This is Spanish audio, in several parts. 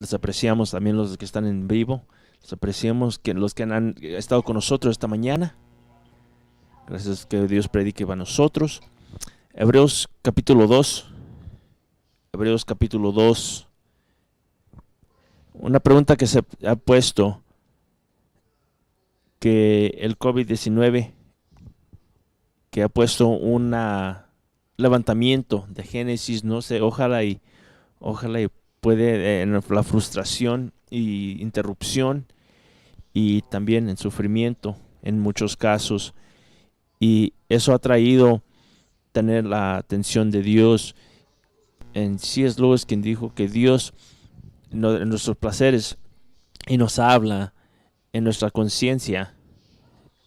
Les apreciamos también los que están en vivo. Les apreciamos que los que han estado con nosotros esta mañana. Gracias que Dios predique para nosotros. Hebreos capítulo 2. Hebreos capítulo 2. Una pregunta que se ha puesto, que el COVID-19, que ha puesto un levantamiento de Génesis, no sé, ojalá y puede en la frustración y interrupción y también en sufrimiento en muchos casos, y eso ha traído tener la atención de Dios. En C.S. Lewis, quien dijo que Dios en nuestros placeres y nos habla en nuestra conciencia,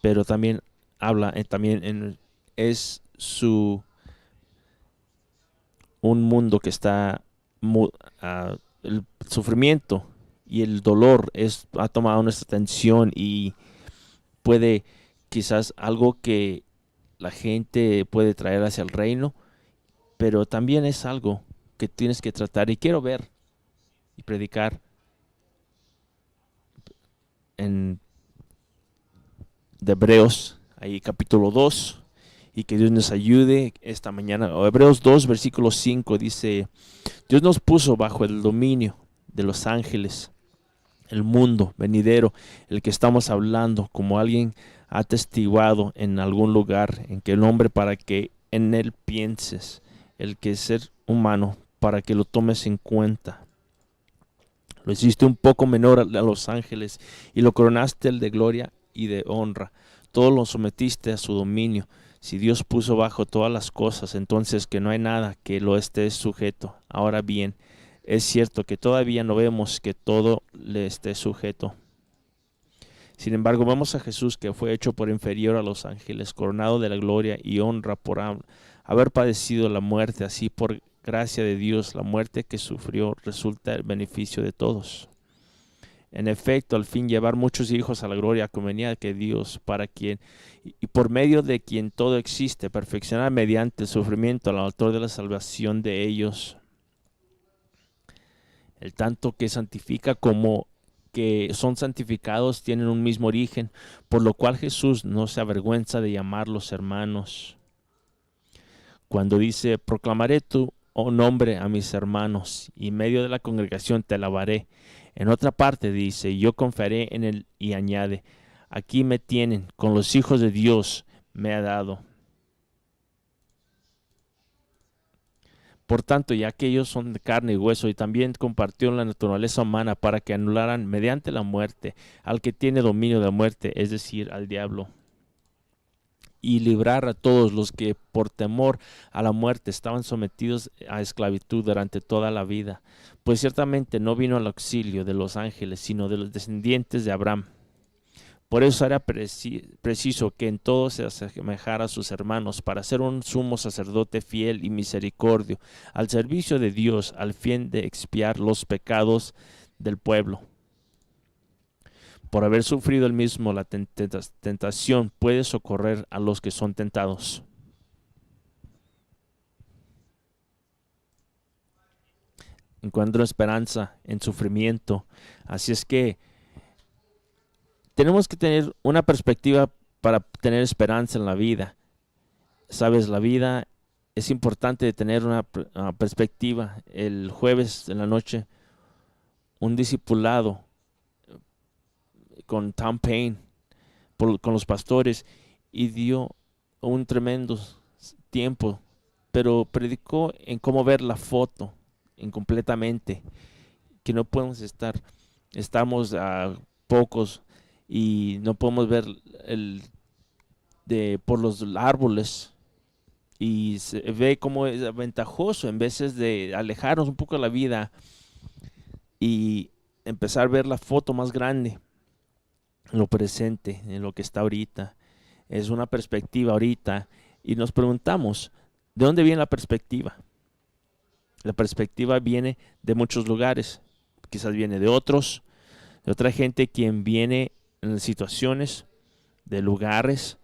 pero también habla es un mundo que está el sufrimiento y el dolor ha tomado nuestra atención, y puede quizás algo que la gente puede traer hacia el reino, pero también es algo que tienes que tratar. Y quiero ver y predicar en de Hebreos, ahí capítulo 2, y que Dios nos ayude esta mañana. Hebreos 2, versículo 5 dice: Dios nos puso bajo el dominio de los ángeles, el mundo venidero, el que estamos hablando, como alguien ha atestiguado en algún lugar, en que el hombre para que en él pienses, el que es ser humano para que lo tomes en cuenta. Lo hiciste un poco menor a los ángeles y lo coronaste el de gloria y de honra. Todo lo sometiste a su dominio. Si Dios puso bajo todas las cosas, entonces que no hay nada que lo esté sujeto. Ahora bien, es cierto que todavía no vemos que todo le esté sujeto. Sin embargo, vemos a Jesús, que fue hecho por inferior a los ángeles, coronado de la gloria y honra por haber padecido la muerte, así por gracia de Dios, la muerte que sufrió resulta el beneficio de todos. En efecto, al fin llevar muchos hijos a la gloria convenía que Dios, para quien y por medio de quien todo existe, perfeccionar mediante el sufrimiento al autor de la salvación de ellos. El tanto que santifica como que son santificados tienen un mismo origen, por lo cual Jesús no se avergüenza de llamarlos hermanos. Cuando dice: proclamaré tu nombre a mis hermanos, y en medio de la congregación te alabaré. En otra parte dice: yo confiaré en él, y añade: aquí me tienen, con los hijos de Dios me ha dado. Por tanto, ya que ellos son de carne y hueso, y también compartieron la naturaleza humana, para que anularan mediante la muerte al que tiene dominio de la muerte, es decir, al diablo, y librar a todos los que por temor a la muerte estaban sometidos a esclavitud durante toda la vida. Pues ciertamente no vino al auxilio de los ángeles, sino de los descendientes de Abraham. Por eso era preciso que en todo se asemejara a sus hermanos, para ser un sumo sacerdote fiel y misericordio, al servicio de Dios, al fin de expiar los pecados del pueblo. Por haber sufrido el mismo la tentación, puede socorrer a los que son tentados. Encuentro esperanza en sufrimiento. Así es que tenemos que tener una perspectiva para tener esperanza en la vida. Sabes, la vida es importante tener una perspectiva. El jueves en la noche, un discipulado con Tom Paine, con los pastores, y dio un tremendo tiempo, pero predicó en cómo ver la foto incompletamente, que no podemos estamos a pocos y no podemos ver por los árboles, y se ve como es ventajoso en veces de alejarnos un poco de la vida y empezar a ver la foto más grande, lo presente, en lo que está ahorita. Es una perspectiva ahorita, y nos preguntamos, ¿de dónde viene la perspectiva? La perspectiva viene de muchos lugares, quizás viene de otra gente, quien viene en situaciones, de lugares,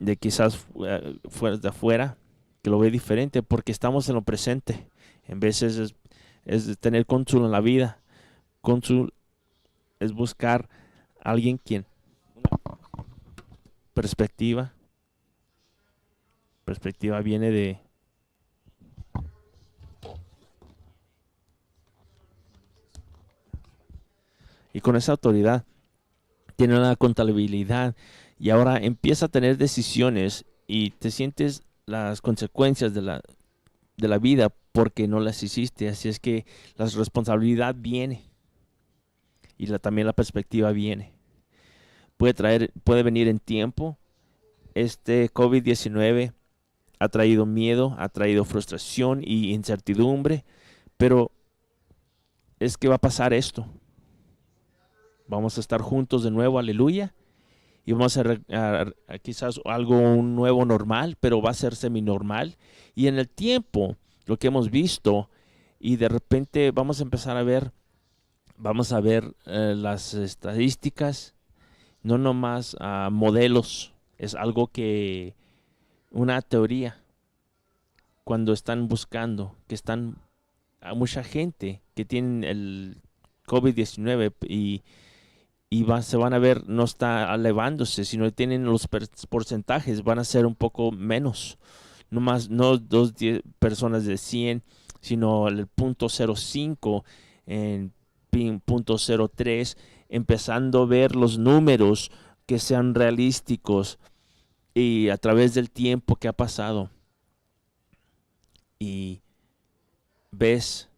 de quizás fuera de afuera, que lo ve diferente, porque estamos en lo presente. En veces es tener cónsul en la vida. Cónsul es buscar a alguien quien perspectiva. Perspectiva viene de y con esa autoridad tiene una contabilidad y ahora empieza a tener decisiones y te sientes las consecuencias de la vida porque no las hiciste. Así es que la responsabilidad viene y también la perspectiva viene. Puede venir en tiempo. Este COVID-19 ha traído miedo, ha traído frustración y incertidumbre, pero es que va a pasar esto. Vamos a estar juntos de nuevo, aleluya, y vamos a quizás algo un nuevo normal, pero va a ser semi-normal. Y en el tiempo, lo que hemos visto, y de repente vamos a ver las estadísticas, no nomás modelos, es algo que, una teoría, cuando están buscando, que están a mucha gente que tienen el COVID-19 se van a ver, no está elevándose, sino tienen los porcentajes, van a ser un poco menos. No más, no 2 personas de 100, sino el 0.05 en 0.03, empezando a ver los números que sean realísticos y a través del tiempo que ha pasado. Y ves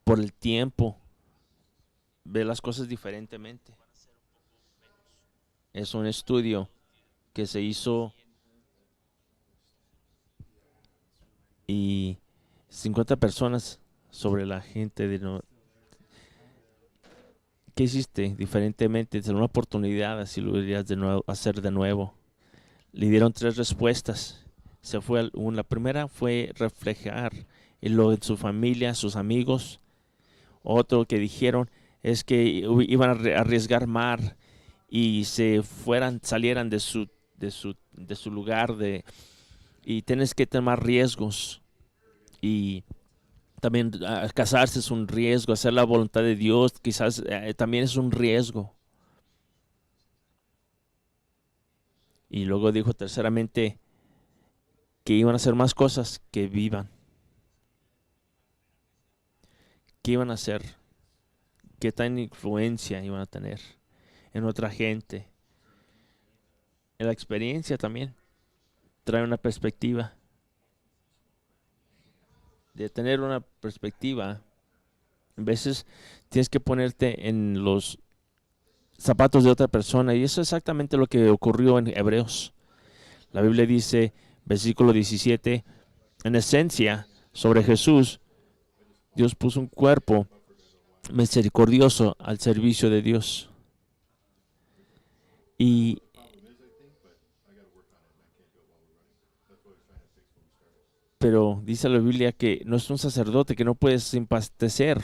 por el tiempo, ves las cosas diferentemente. Es un estudio que se hizo y 50 personas sobre la gente ¿qué hiciste diferentemente? Te una oportunidad, así lo deberías hacer de nuevo. Le dieron 3 respuestas. La primera fue reflejar en su familia, sus amigos. Otro que dijeron es que iban a arriesgar más y salieran de su lugar y tienes que tomar riesgos. Y también casarse es un riesgo, hacer la voluntad de Dios quizás también es un riesgo. Y luego dijo terceramente que iban a hacer más cosas que vivan. ¿Qué iban a hacer? ¿Qué tan influencia iban a tener en otra gente? En la experiencia también trae una perspectiva. De tener una perspectiva, a veces tienes que ponerte en los zapatos de otra persona y eso es exactamente lo que ocurrió en Hebreos. La Biblia dice, versículo 17, en esencia, sobre Jesús, Dios puso un cuerpo misericordioso al servicio de Dios. Y pero dice la Biblia que no es un sacerdote, que no puede simpadecer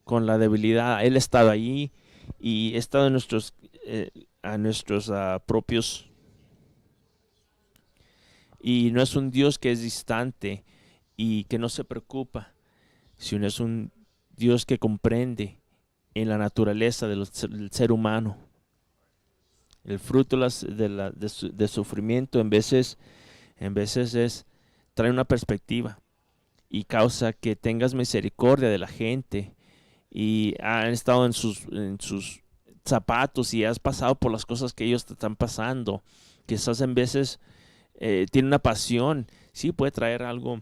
con la debilidad. Él ha estado ahí y ha estado en nuestros propios. Y no es un Dios que es distante y que no se preocupa, sino es un Dios que comprende en la naturaleza del ser humano. El fruto de sufrimiento en veces trae una perspectiva y causa que tengas misericordia de la gente y han estado en sus zapatos y has pasado por las cosas que ellos te están pasando. Quizás en veces tiene una pasión, sí puede traer algo,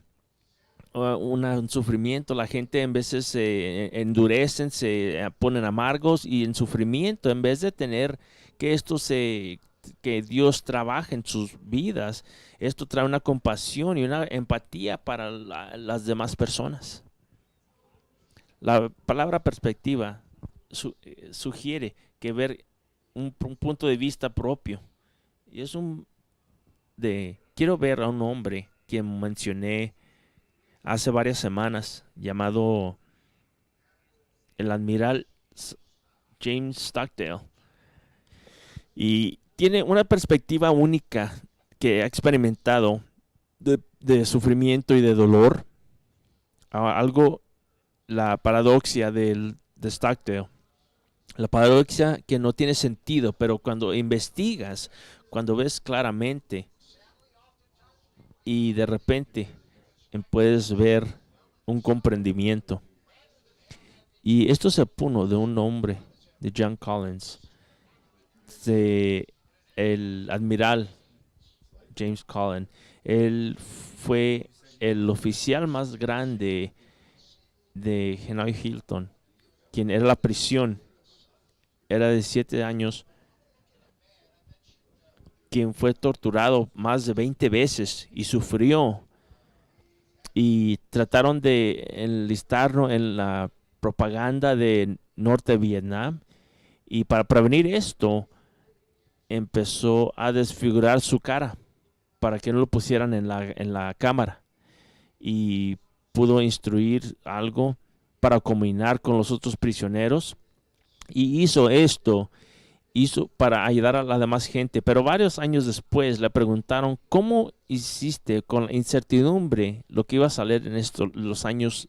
un sufrimiento. La gente en veces se endurecen, se ponen amargos y en sufrimiento, en vez de tener que Dios trabaje en sus vidas, esto trae una compasión y una empatía para las demás personas. La palabra perspectiva sugiere que ver un punto de vista propio. Y es quiero ver a un hombre quien mencioné hace varias semanas, llamado el admiral James Stockdale. Y tiene una perspectiva única que ha experimentado de sufrimiento y de dolor. Algo la paradoxia de Stockdale. La paradoxia que no tiene sentido, pero cuando investigas, cuando ves claramente y de repente puedes ver un comprendimiento. Y esto se puso de un hombre, de John Collins, de el admiral James Collins. Él fue el oficial más grande de Hanoi Hilton, quien era la prisión, era de 7 años, quien fue torturado más de 20 veces y sufrió. Y trataron de enlistarlo en la propaganda de Norte de Vietnam. Y para prevenir esto, empezó a desfigurar su cara para que no lo pusieran en la cámara. Y pudo instruir algo para combinar con los otros prisioneros. Y hizo esto para ayudar a la demás gente. Pero varios años después le preguntaron, ¿cómo hiciste con la incertidumbre lo que iba a salir en los años?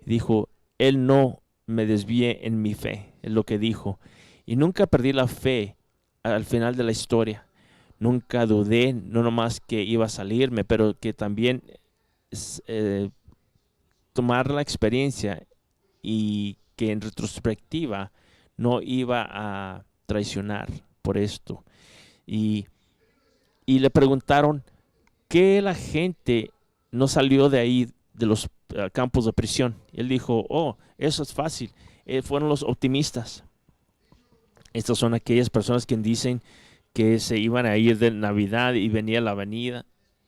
Dijo, él no me desvié en mi fe, es lo que dijo. Y nunca perdí la fe al final de la historia. Nunca dudé, no nomás que iba a salirme, pero que también tomar la experiencia y que en retrospectiva no iba a traicionar por esto. Y, y le preguntaron qué la gente no salió de ahí, de los campos de prisión. Él dijo, oh, eso es fácil. Fueron los optimistas. Estas son aquellas personas que dicen que se iban a ir de Navidad y venía la avenida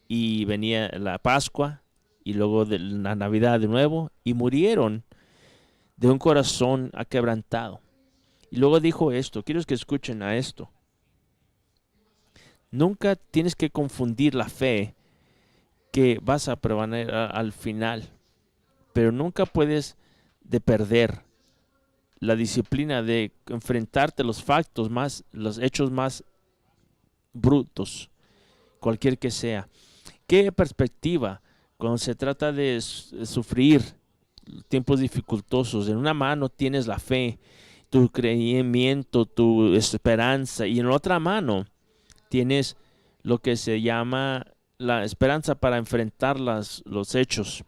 y venía la Pascua y luego de la Navidad de nuevo y murieron de un corazón aquebrantado. Y luego dijo esto, quiero que escuchen a esto. Nunca tienes que confundir la fe que vas a prevalecer al final, pero nunca puedes de perder la disciplina de enfrentarte a los factos más, los hechos más brutos, cualquier que sea. ¿Qué perspectiva cuando se trata de sufrir tiempos dificultosos? En una mano tienes la fe, tu creimiento, tu esperanza, y en la otra mano tienes lo que se llama la esperanza para enfrentar los hechos.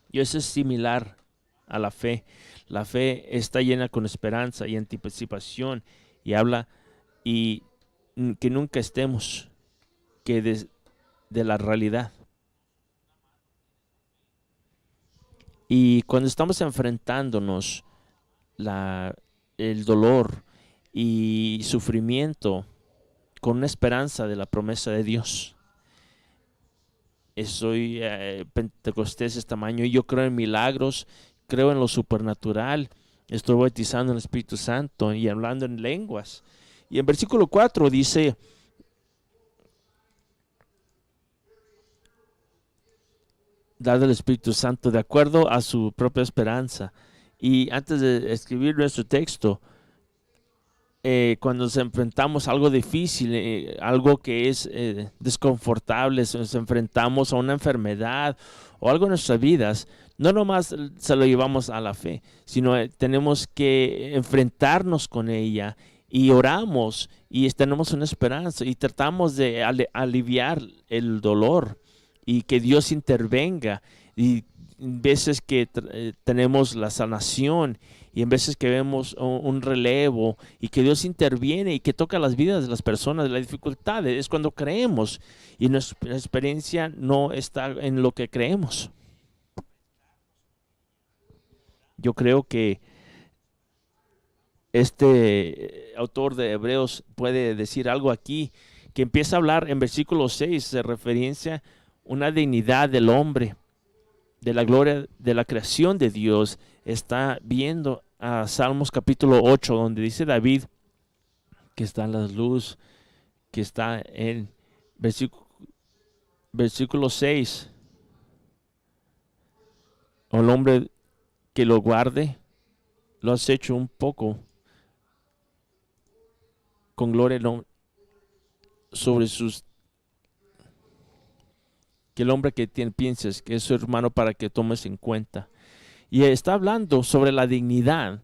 Y eso es similar a la fe. La fe está llena con esperanza y anticipación y habla y que nunca estemos que de la realidad. Y cuando estamos enfrentándonos el dolor y sufrimiento con una esperanza de la promesa de Dios. Soy pentecostés de este tamaño y yo creo en milagros, creo en lo supernatural, estoy bautizando en el Espíritu Santo y hablando en lenguas. Y en versículo 4 dice, dad al Espíritu Santo de acuerdo a su propia esperanza. Y antes de escribir nuestro texto, cuando nos enfrentamos a algo difícil, algo que es desconfortable, nos enfrentamos a una enfermedad o algo en nuestras vidas, no nomás se lo llevamos a la fe, sino tenemos que enfrentarnos con ella y oramos y tenemos una esperanza y tratamos de aliviar el dolor y que Dios intervenga. Y veces que tenemos la sanación y en veces que vemos un relevo y que Dios interviene y que toca las vidas de las personas, las dificultades, es cuando creemos y nuestra experiencia no está en lo que creemos. Yo creo que este autor de Hebreos puede decir algo aquí, que empieza a hablar en versículo 6 de referencia a una dignidad del hombre, de la gloria de la creación de Dios. Está viendo a Salmos capítulo 8, donde dice David que está en la luz, que está en versículo 6. El hombre que lo guarde, lo has hecho un poco con gloria sobre sus... Que el hombre que pienses que es su hermano para que tomes en cuenta. Y está hablando sobre la dignidad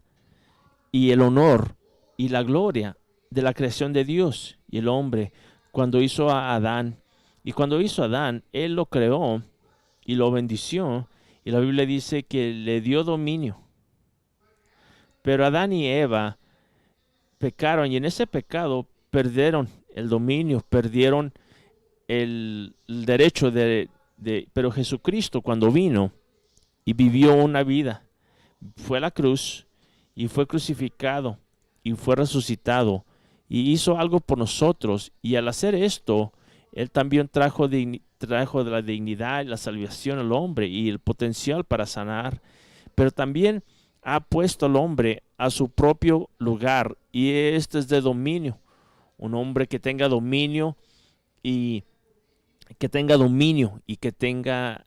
y el honor y la gloria de la creación de Dios y el hombre cuando hizo a Adán. Y cuando hizo a Adán, Él lo creó y lo bendició. Y la Biblia dice que le dio dominio. Pero Adán y Eva pecaron y en ese pecado perdieron el dominio, perdieron el derecho pero Jesucristo cuando vino y vivió una vida, fue a la cruz y fue crucificado y fue resucitado y hizo algo por nosotros, y al hacer esto Él también trajo de la dignidad y la salvación al hombre y el potencial para sanar, pero también ha puesto al hombre a su propio lugar, y este es de dominio. Un hombre que tenga dominio y que tenga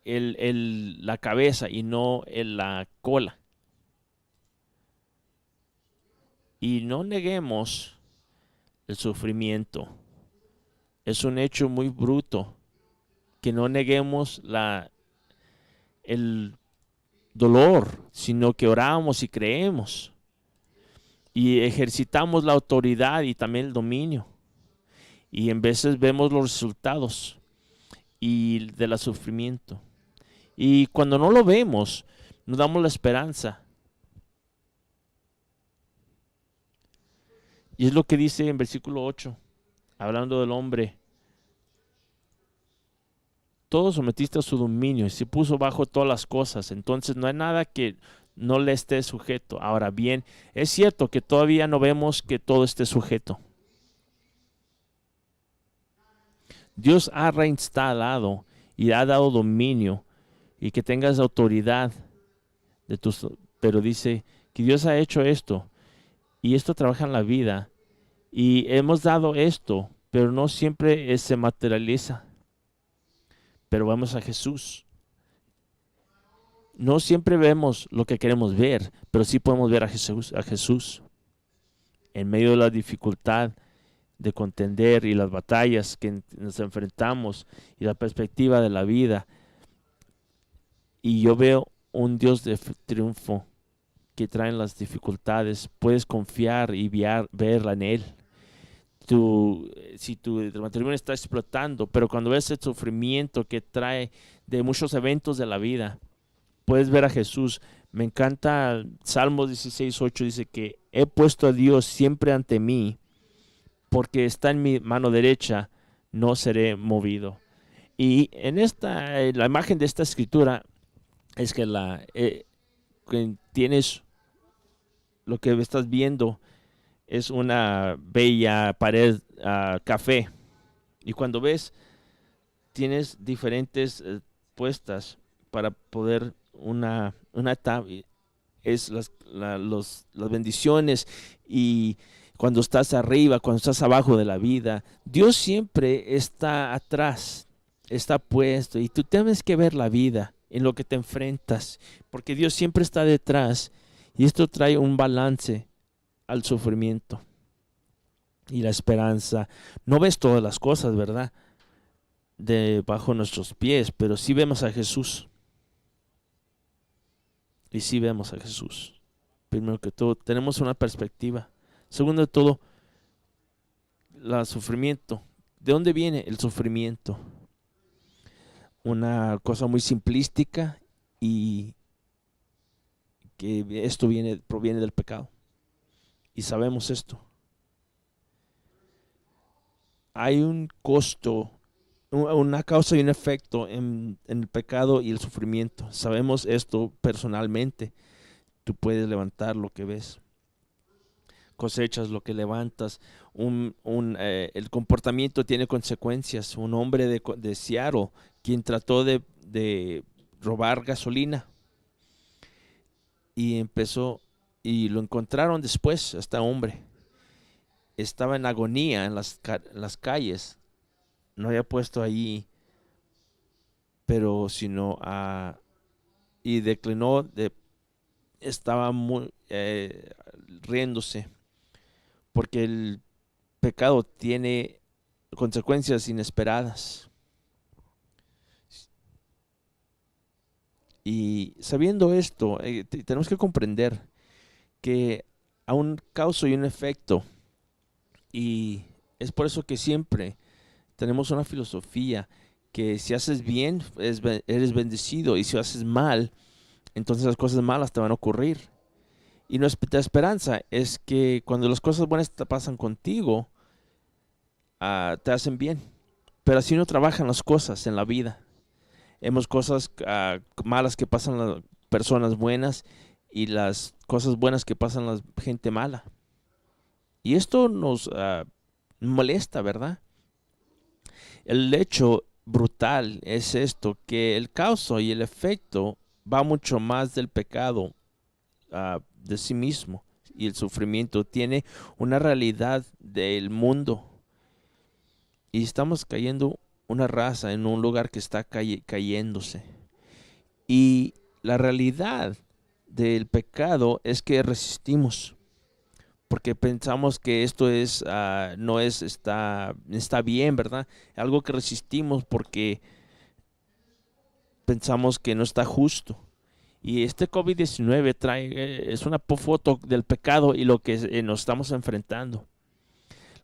la cabeza y no la cola. Y no neguemos el sufrimiento. Es un hecho muy bruto que no neguemos el dolor, sino que oramos y creemos y ejercitamos la autoridad y también el dominio. Y en veces vemos los resultados y del sufrimiento. Y cuando no lo vemos, nos damos la esperanza. Y es lo que dice en versículo 8, hablando del hombre. Todo sometiste a su dominio y se puso bajo todas las cosas. Entonces no hay nada que no le esté sujeto. Ahora bien, es cierto que todavía no vemos que todo esté sujeto. Dios ha reinstalado y ha dado dominio y que tengas autoridad pero dice que Dios ha hecho esto y esto trabaja en la vida y hemos dado esto, pero no siempre se materializa. Pero vamos a Jesús. No siempre vemos lo que queremos ver, pero sí podemos ver a Jesús en medio de la dificultad de contender y las batallas que nos enfrentamos y la perspectiva de la vida. Y yo veo un Dios de triunfo que trae las dificultades. Puedes confiar y verla en Él. Si tu matrimonio está explotando, pero cuando ves el sufrimiento que trae de muchos eventos de la vida, puedes ver a Jesús. Me encanta Salmos 16:8, dice que he puesto a Dios siempre ante mí, porque está en mi mano derecha, no seré movido. Y en la imagen de esta escritura es que que tienes lo que estás viendo es una bella pared café. Y cuando ves, tienes diferentes puestas para poder una tabla. Es las bendiciones y cuando estás arriba, cuando estás abajo de la vida. Dios siempre está atrás, está puesto y tú tienes que ver la vida en lo que te enfrentas, porque Dios siempre está detrás y esto trae un balance al sufrimiento y la esperanza. No ves todas las cosas, ¿verdad?, debajo de nuestros pies, pero sí vemos a Jesús. Y sí vemos a Jesús. Primero que todo, tenemos una perspectiva. Segundo de todo, el sufrimiento. ¿De dónde viene el sufrimiento? Una cosa muy simplística y que esto proviene del pecado. Y sabemos esto. Hay un costo, una causa y un efecto en el pecado y el sufrimiento. Sabemos esto personalmente. Tú puedes levantar lo que ves. Cosechas lo que levantas. El comportamiento tiene consecuencias. Un hombre de Seattle, quien trató de robar gasolina y lo encontraron después. Este hombre estaba en agonía en las calles. No había puesto allí, pero sino y declinó, estaba muy riéndose, porque el pecado tiene consecuencias inesperadas. Y sabiendo esto, tenemos que comprender que hay un causa y un efecto. Y es por eso que siempre tenemos una filosofía que si haces bien, eres bendecido. Y si haces mal, entonces las cosas malas te van a ocurrir. Y nuestra esperanza es que cuando las cosas buenas te pasan contigo, te hacen bien. Pero así no trabajan las cosas en la vida. Hemos cosas malas que pasan a las personas buenas y las cosas buenas que pasan a la gente mala. Y esto nos molesta, ¿verdad? El hecho brutal es esto, que el causa y el efecto va mucho más del pecado de sí mismo. Y el sufrimiento tiene una realidad del mundo. Y estamos cayendo una raza en un lugar que está cayéndose. Y la realidad del pecado es que resistimos. Porque pensamos que esto no está bien, ¿verdad? Algo que resistimos porque pensamos que no está justo. Y este COVID-19 es una foto del pecado y lo que nos estamos enfrentando.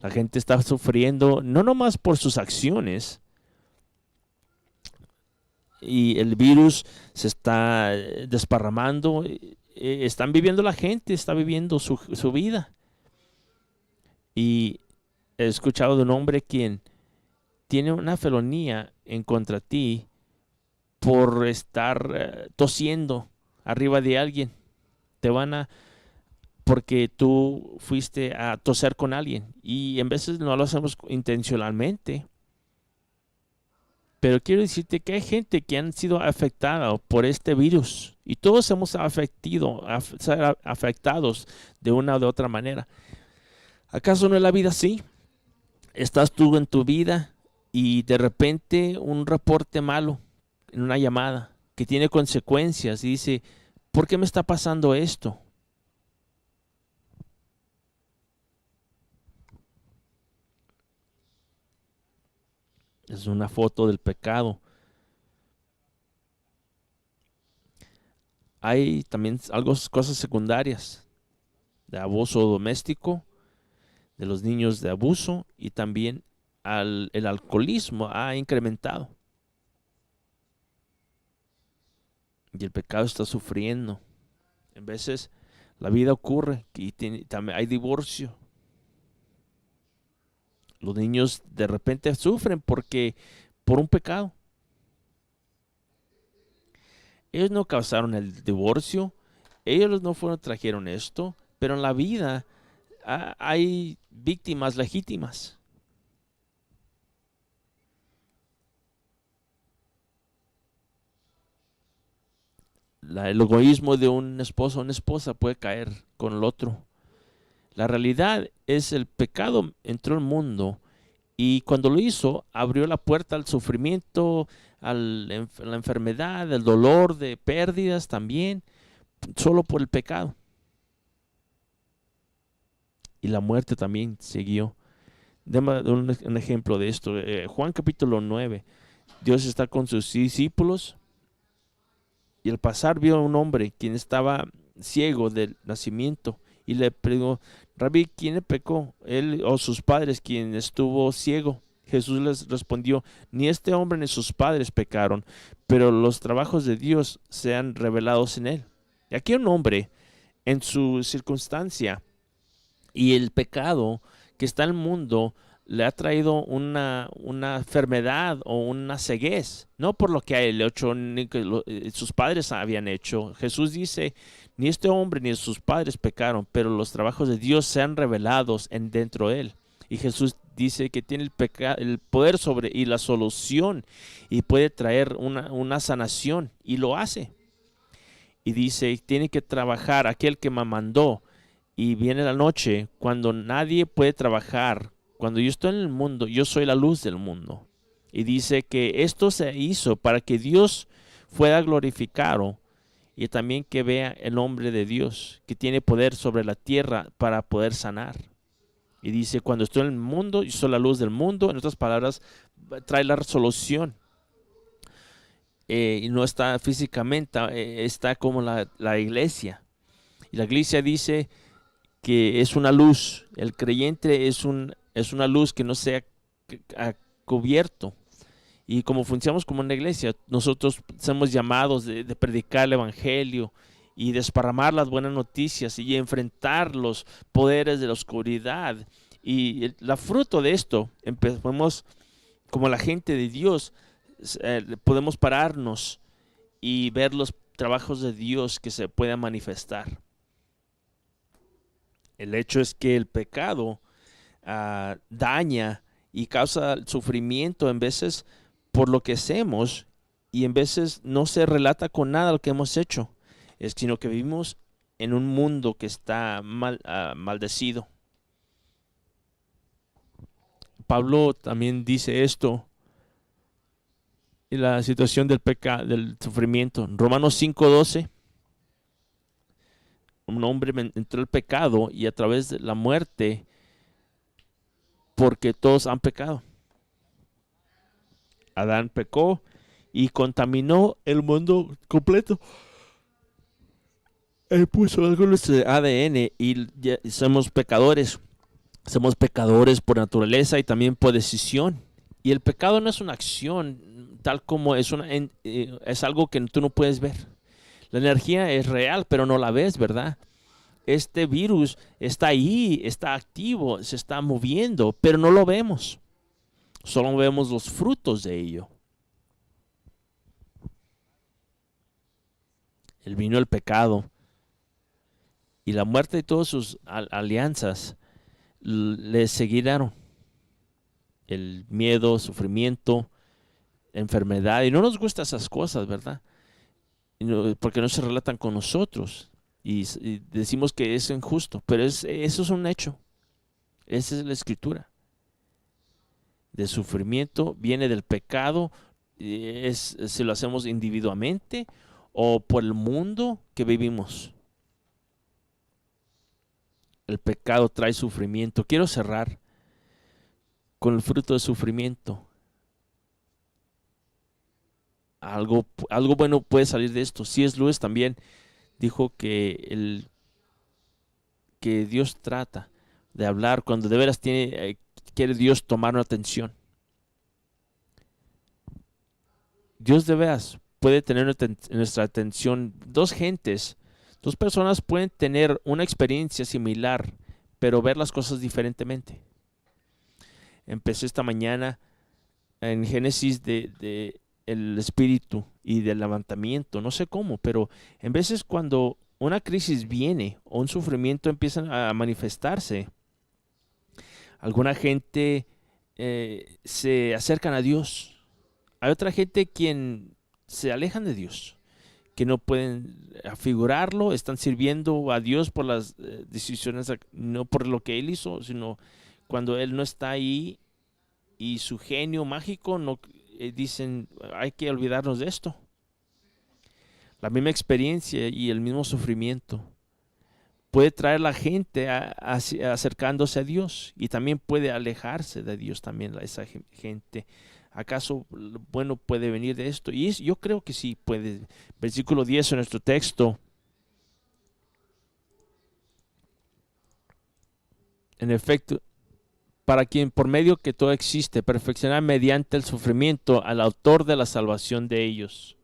La gente está sufriendo no nomás por sus acciones, y el virus se está desparramando. Están viviendo, la gente está viviendo su vida. Y he escuchado de un hombre quien tiene una felonía en contra ti por estar tosiendo arriba de alguien. Te van a porque tú fuiste a toser con alguien, y en veces no lo hacemos intencionalmente. Pero quiero decirte que hay gente que han sido afectada por este virus y todos hemos ser afectados de una o de otra manera. ¿Acaso no es la vida así? Estás tú en tu vida y de repente un reporte malo en una llamada que tiene consecuencias y dice, ¿por qué me está pasando esto? Es una foto del pecado. Hay también cosas secundarias de abuso doméstico, de los niños de abuso, y también el alcoholismo ha incrementado. Y el pecado está sufriendo. En veces la vida ocurre y también hay divorcio. Los niños de repente sufren por un pecado. Ellos no causaron el divorcio, ellos no trajeron esto, pero en la vida hay víctimas legítimas. El egoísmo de un esposo o una esposa puede caer con el otro. La realidad es el pecado entró al mundo y cuando lo hizo abrió la puerta al sufrimiento, a la enfermedad, al dolor, de pérdidas también, solo por el pecado. Y la muerte también siguió. Deme un ejemplo de esto. Juan capítulo 9. Dios está con sus discípulos y al pasar vio a un hombre quien estaba ciego del nacimiento y le preguntó, Rabí, ¿quién le pecó? ¿Él o sus padres, quien estuvo ciego? Jesús les respondió, ni este hombre ni sus padres pecaron, pero los trabajos de Dios sean revelados en él. Y aquí un hombre en su circunstancia y el pecado que está en el mundo le ha traído una enfermedad o una ceguez, no por lo que él hecho ni que sus padres habían hecho. Jesús dice, ni este hombre ni sus padres pecaron, pero los trabajos de Dios sean revelados dentro de él. Y Jesús dice que tiene el poder sobre y la solución y puede traer una sanación y lo hace. Y dice, tiene que trabajar aquel que me mandó. Y viene la noche cuando nadie puede trabajar. Cuando yo estoy en el mundo, yo soy la luz del mundo. Y dice que esto se hizo para que Dios fuera glorificado y también que vea el hombre de Dios, que tiene poder sobre la tierra para poder sanar. Y dice, cuando estoy en el mundo, yo soy la luz del mundo. En otras palabras, trae la solución. y no está físicamente, está como la iglesia. Y la iglesia dice que es una luz. El creyente es una luz que no se ha cubierto. Y como funcionamos como una iglesia, nosotros somos llamados de predicar el evangelio y desparramar las buenas noticias y enfrentar los poderes de la oscuridad. Y la fruto de esto, podemos, como la gente de Dios, podemos pararnos y ver los trabajos de Dios que se puedan manifestar. El hecho es que el pecado daña y causa sufrimiento en veces por lo que hacemos, y en veces no se relata con nada lo que hemos hecho, sino que vivimos en un mundo que está maldecido. Pablo también dice esto en la situación del pecado, del sufrimiento. En Romanos 5:12, un hombre entró el pecado y a través de la muerte, porque todos han pecado. Adán pecó y contaminó el mundo completo. Él puso algo en nuestro ADN y ya somos pecadores. Somos pecadores por naturaleza y también por decisión. Y el pecado no es una acción tal como es algo que tú no puedes ver. La energía es real, pero no la ves, ¿verdad? Este virus está ahí, está activo, se está moviendo, pero no lo vemos. Solo vemos los frutos de ello. Vino el pecado y la muerte de todas sus alianzas le seguirán. El miedo, sufrimiento, enfermedad. Y no nos gustan esas cosas, ¿verdad? Porque no se relatan con nosotros. Y decimos que es injusto, pero eso es un hecho. Esa es la escritura. De sufrimiento viene del pecado, si lo hacemos individualmente o por el mundo que vivimos. El pecado trae sufrimiento. Quiero cerrar con el fruto de sufrimiento. Algo bueno puede salir de esto. C.S. Lewis también dijo que Dios trata de hablar cuando de veras quiere Dios tomar una atención. Dios de veras puede tener nuestra atención. Dos personas pueden tener una experiencia similar, pero ver las cosas diferentemente. Empecé esta mañana en Génesis de el espíritu y del levantamiento, no sé cómo, pero en veces cuando una crisis viene o un sufrimiento empieza a manifestarse, alguna gente se acercan a Dios. Hay otra gente quien se alejan de Dios, que no pueden afigurarlo, están sirviendo a Dios por las decisiones, no por lo que Él hizo, sino cuando Él no está ahí y su genio mágico, no dicen, hay que olvidarnos de esto. La misma experiencia y el mismo sufrimiento puede traer a la gente acercándose a Dios, y también puede alejarse de Dios también esa gente. ¿Acaso bueno puede venir de esto? Y yo creo que sí puede. Versículo 10 en nuestro texto. En efecto, para quien por medio que todo existe, perfeccionar mediante el sufrimiento al autor de la salvación de ellos.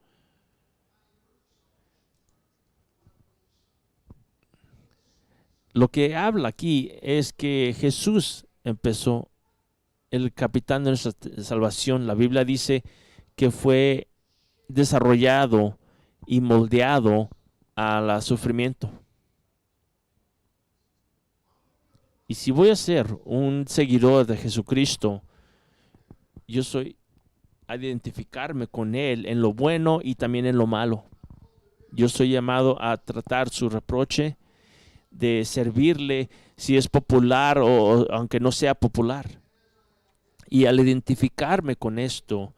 Lo que habla aquí es que Jesús empezó, el capitán de nuestra salvación. La Biblia dice que fue desarrollado y moldeado al sufrimiento. Y si voy a ser un seguidor de Jesucristo, yo soy a identificarme con Él en lo bueno y también en lo malo. Yo soy llamado a tratar su reproche, de servirle si es popular o aunque no sea popular. Y al identificarme con esto,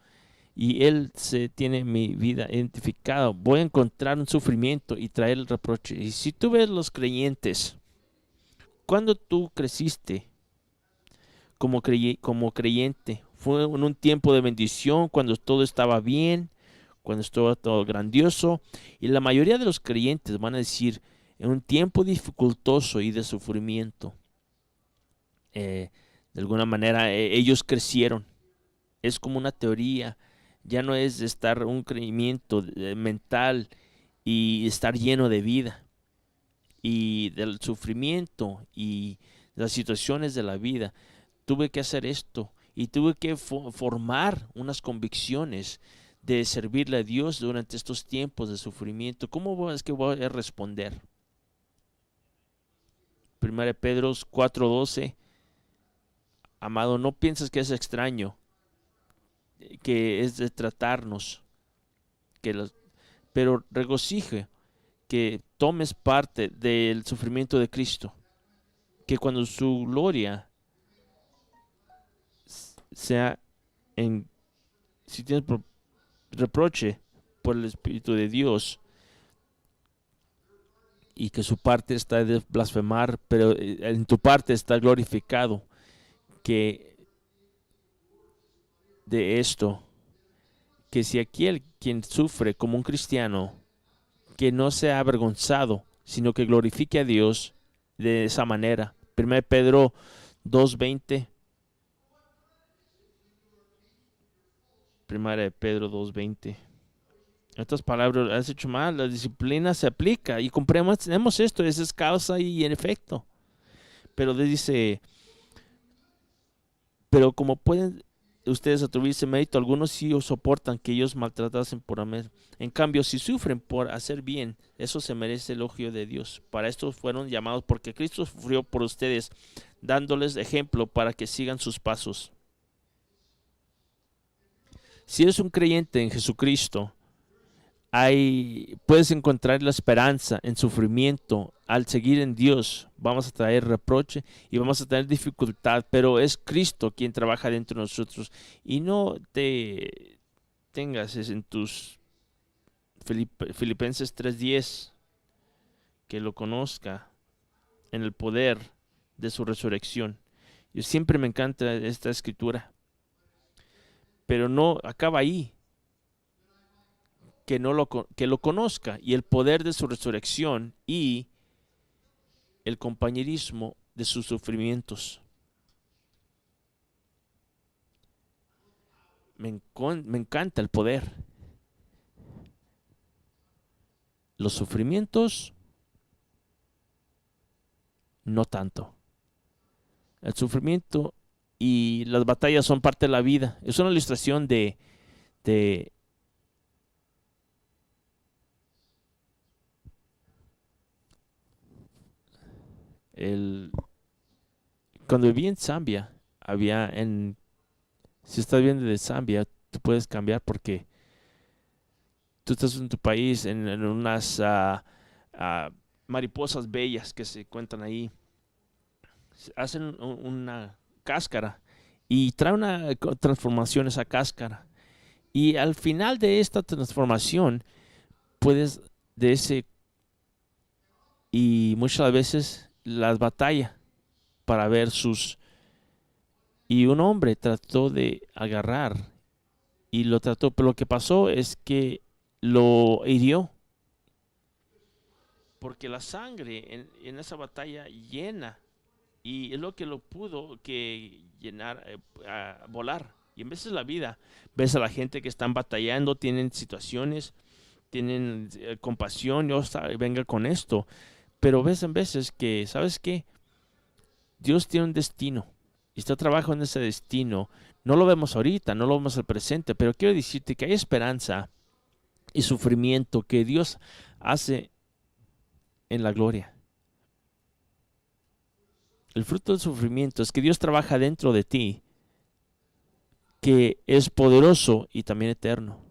y Él tiene mi vida identificada, voy a encontrar un sufrimiento y traer el reproche. Y si tú ves los creyentes, cuando tú creciste como creyente, fue en un tiempo de bendición, cuando todo estaba bien, cuando estuvo todo grandioso. Y la mayoría de los creyentes van a decir, en un tiempo dificultoso y de sufrimiento, de alguna manera ellos crecieron. Es como una teoría, ya no es de estar un crecimiento mental y estar lleno de vida y del sufrimiento y las situaciones de la vida. Tuve que hacer esto y tuve que formar unas convicciones de servirle a Dios durante estos tiempos de sufrimiento. ¿Cómo es que voy a responder? 1 Pedro 4:12. Amado, no pienses que es extraño, que es de tratarnos, pero regocije que tomes parte del sufrimiento de Cristo, que cuando su gloria sea en, si tienes reproche por el Espíritu de Dios y que su parte está de blasfemar, pero en tu parte está glorificado, que de esto, que si aquel quien sufre como un cristiano, que no sea avergonzado, sino que glorifique a Dios de esa manera. 1 Pedro 2:20. 1 Pedro 2:20. Estas palabras, has hecho mal, la disciplina se aplica y comprendemos esto, esa es causa y en efecto. Pero dice, pero como pueden ustedes atribuirse mérito, algunos sí os soportan que ellos maltratasen por amor. En cambio, si sufren por hacer bien, eso se merece elogio de Dios. Para esto fueron llamados, porque Cristo sufrió por ustedes, dándoles ejemplo para que sigan sus pasos. Si eres un creyente en Jesucristo, puedes encontrar la esperanza en sufrimiento. Al seguir en Dios, vamos a traer reproche y vamos a tener dificultad, pero es Cristo quien trabaja dentro de nosotros. Y no te tengas en tus Filipenses 3:10, que lo conozca en el poder de su resurrección. Yo siempre me encanta esta escritura, pero no acaba ahí. Que lo conozca y el poder de su resurrección y el compañerismo de sus sufrimientos. Me encanta el poder. Los sufrimientos, no tanto. El sufrimiento y las batallas son parte de la vida. Es una ilustración de cuando viví en Zambia, si estás viendo de Zambia, tú puedes cambiar porque tú estás en tu país, en unas mariposas bellas que se encuentran ahí. Hacen una cáscara y trae una transformación esa cáscara. Y al final de esta transformación, puedes y muchas veces las batalla para ver y un hombre trató de agarrar y lo trató, pero lo que pasó es que lo hirió, porque la sangre en esa batalla llena, y es lo que lo pudo que llenar, volar. Y en veces la vida, ves a la gente que están batallando, tienen situaciones, tienen compasión, venga con esto, pero ves en veces que, ¿sabes qué? Dios tiene un destino y está trabajando en ese destino. No lo vemos ahorita, no lo vemos al presente, pero quiero decirte que hay esperanza y sufrimiento que Dios hace en la gloria. El fruto del sufrimiento es que Dios trabaja dentro de ti, que es poderoso y también eterno.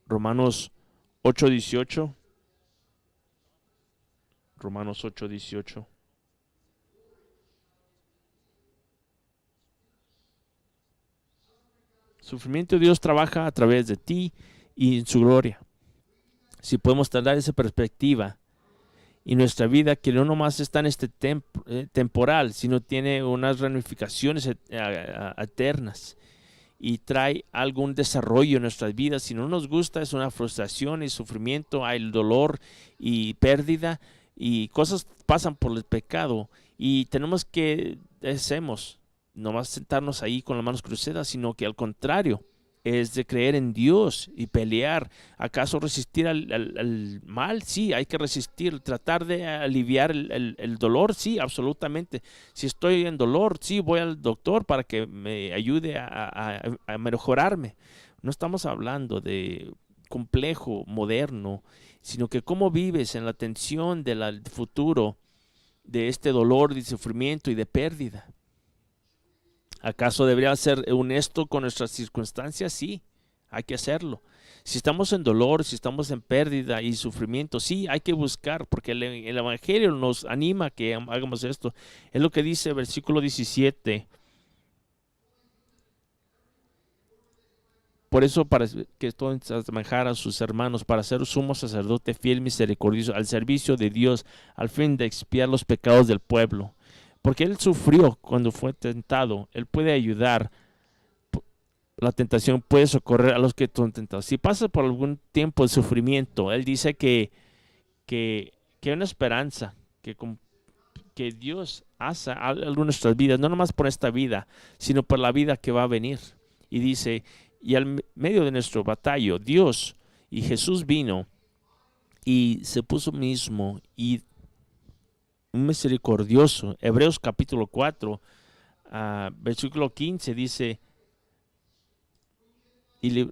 Romanos 8:18. Romanos 8:18. Sufrimiento, Dios trabaja a través de ti y en su gloria. Si podemos tener esa perspectiva y nuestra vida, que no nomás está en este temporal, sino tiene unas ramificaciones eternas. y trae algún desarrollo en nuestras vidas. Si no nos gusta, es una frustración y sufrimiento, hay el dolor y pérdida y cosas pasan por el pecado y tenemos que, hacemos, no más sentarnos ahí con las manos cruzadas, sino que al contrario, es de creer en Dios y pelear. ¿Acaso resistir al mal? Sí, hay que resistir, tratar de aliviar el dolor, sí, absolutamente. Si estoy en dolor, sí, voy al doctor para que me ayude a mejorarme. No estamos hablando de complejo, moderno, sino que cómo vives en la tensión del futuro, de este dolor, de sufrimiento y de pérdida. ¿Acaso debería ser honesto con nuestras circunstancias? Sí, hay que hacerlo. Si estamos en dolor, si estamos en pérdida y sufrimiento, sí, hay que buscar, porque el Evangelio nos anima a que hagamos esto. Es lo que dice el versículo 17. Por eso, para que todo asemejar a sus hermanos, para ser sumo sacerdote fiel, misericordioso, al servicio de Dios, al fin de expiar los pecados del pueblo. Porque Él sufrió cuando fue tentado. Él puede ayudar. La tentación puede socorrer a los que son tentados. Si pasas por algún tiempo de sufrimiento, Él dice que hay una esperanza, que Dios hace algo en nuestras vidas, no nomás por esta vida, sino por la vida que va a venir. Y dice, y al medio de nuestro batallo, Dios y Jesús vino y se puso mismo y un misericordioso. Hebreos capítulo 4, versículo 15 dice, y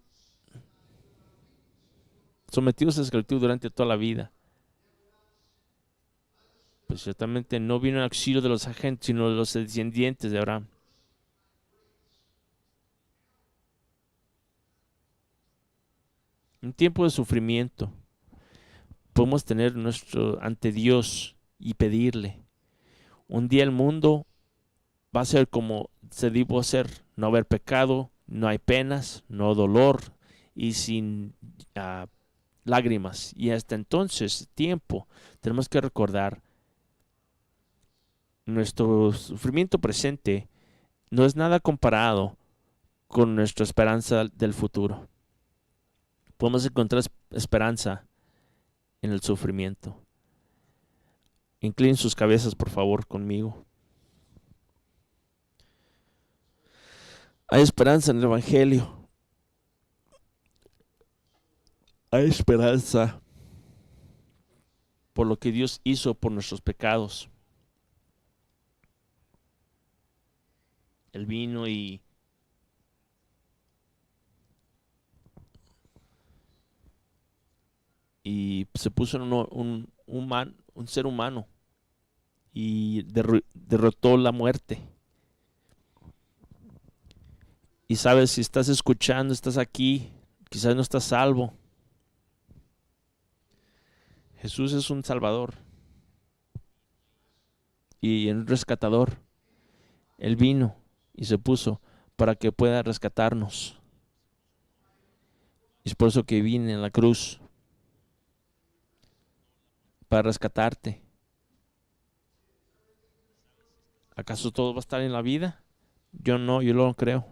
sometidos a esclavitud durante toda la vida. Pues ciertamente no vino en auxilio de los agentes, sino de los descendientes de Abraham. En tiempo de sufrimiento, podemos tener nuestro ante Dios y pedirle. Un día el mundo va a ser como se debió ser, no haber pecado, no hay penas, no dolor y sin lágrimas. Y hasta entonces, tiempo, tenemos que recordar nuestro sufrimiento presente no es nada comparado con nuestra esperanza del futuro. Podemos encontrar esperanza en el sufrimiento. Inclinen sus cabezas, por favor, conmigo. Hay esperanza en el Evangelio. Hay esperanza por lo que Dios hizo por nuestros pecados. Él vino y se puso en un ser humano y derrotó la muerte. Y sabes, si estás escuchando, estás aquí, quizás no estás salvo. Jesús es un salvador y un rescatador. Él vino y se puso para que pueda rescatarnos. Y es por eso que vine en la cruz, para rescatarte. ¿Acaso todo va a estar en la vida? Yo no, yo lo creo.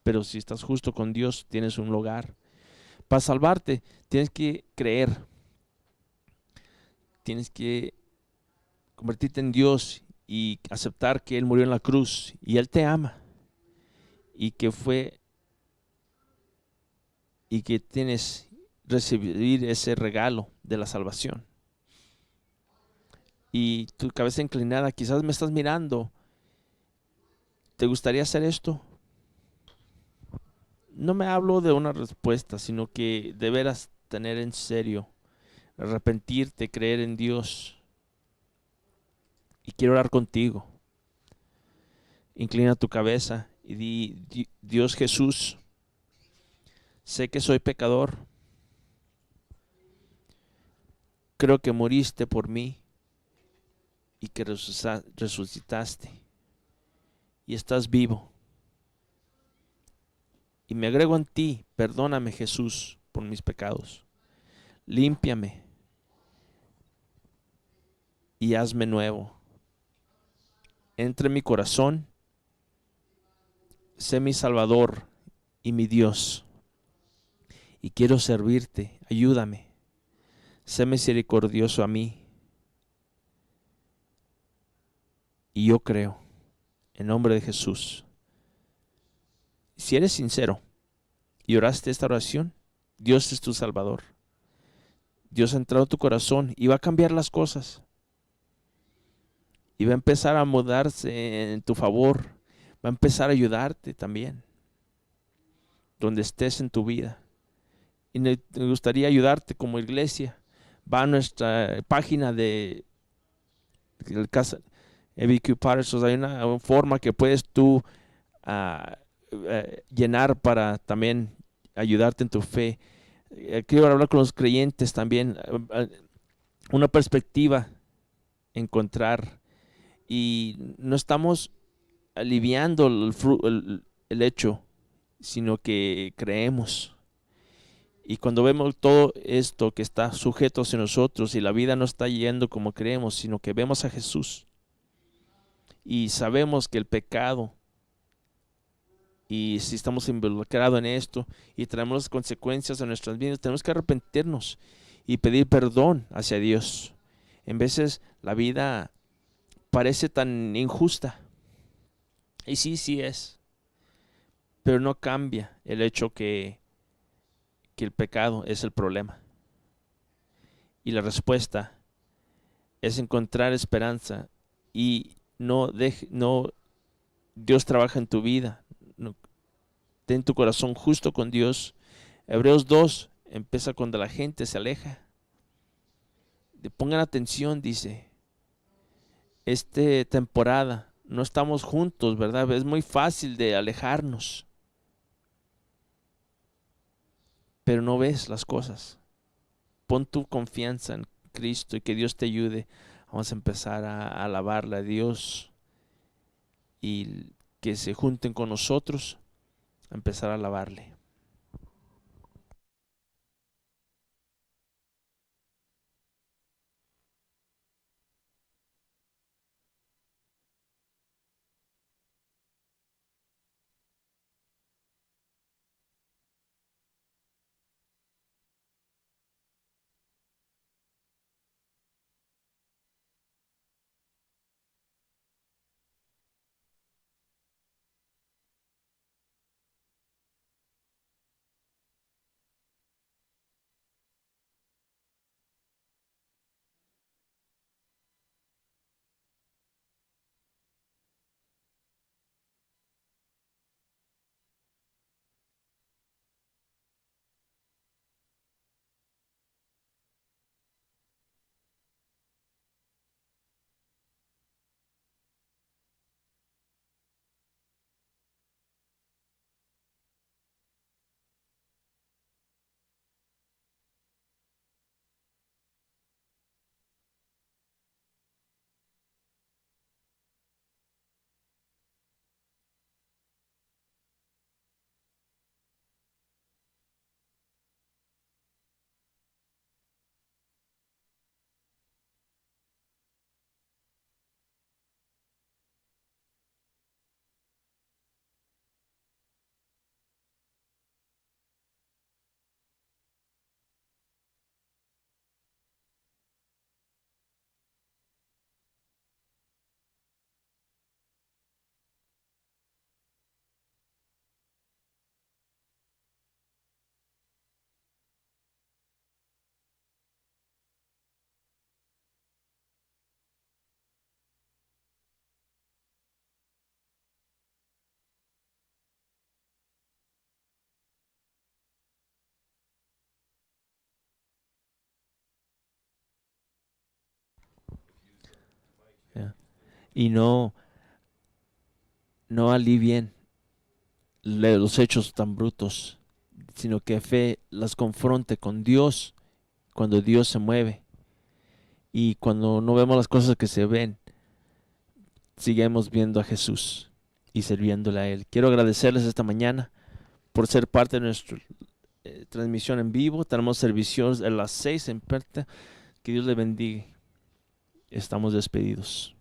Pero si estás justo con Dios, tienes un lugar. Para salvarte, tienes que creer. Tienes que convertirte en Dios y aceptar que Él murió en la cruz y Él te ama. Y que tienes recibir ese regalo de la salvación. Y tu cabeza inclinada, quizás me estás mirando. ¿Te gustaría hacer esto? No me hablo de una respuesta, sino que de veras tener en serio, arrepentirte, creer en Dios. Y quiero orar contigo. Inclina tu cabeza y di, Dios Jesús, sé que soy pecador. Creo que moriste por mí y que resucitaste y estás vivo. Y me agrego en ti, perdóname Jesús por mis pecados. Límpiame y hazme nuevo. Entra en mi corazón sé mi Salvador y mi Dios, y quiero servirte, ayúdame, sé misericordioso a mí, y yo creo, en nombre de Jesús. Si eres sincero y oraste esta oración, Dios es tu Salvador. Dios ha entrado a tu corazón y va a cambiar las cosas. Y va a empezar a mudarse en tu favor. Va a empezar a ayudarte también, donde estés en tu vida. Y me gustaría ayudarte como iglesia. Va a nuestra página de el casa EBQ Parsons. Hay una forma que puedes tú llenar para también ayudarte en tu fe. Quiero hablar con los creyentes también. Una perspectiva encontrar. Y no estamos aliviando el hecho, sino que creemos. Y cuando vemos todo esto que está sujeto hacia nosotros y la vida no está yendo como creemos, sino que vemos a Jesús y sabemos que el pecado, y si estamos involucrados en esto y traemos las consecuencias de nuestras vidas, tenemos que arrepentirnos y pedir perdón hacia Dios. En veces la vida parece tan injusta, y sí es, pero no cambia el hecho que el pecado es el problema. Y la respuesta es encontrar esperanza y no Dios trabaja en tu vida. No, ten tu corazón justo con Dios. Hebreos 2 empieza cuando la gente se aleja. Pongan atención, dice. Esta temporada no estamos juntos, ¿verdad? Es muy fácil de alejarnos, pero no ves las cosas. Pon tu confianza en Cristo y que Dios te ayude. Vamos a empezar a alabarle a Dios y que se junten con nosotros a empezar a alabarle. ¿Ya? Y no alivien los hechos tan brutos, sino que fe las confronte con Dios cuando Dios se mueve. Y cuando no vemos las cosas que se ven, sigamos viendo a Jesús y sirviéndole a Él. Quiero agradecerles esta mañana por ser parte de nuestra transmisión en vivo. Tenemos servicios a las 6 en Perta. Que Dios le bendiga. Estamos despedidos.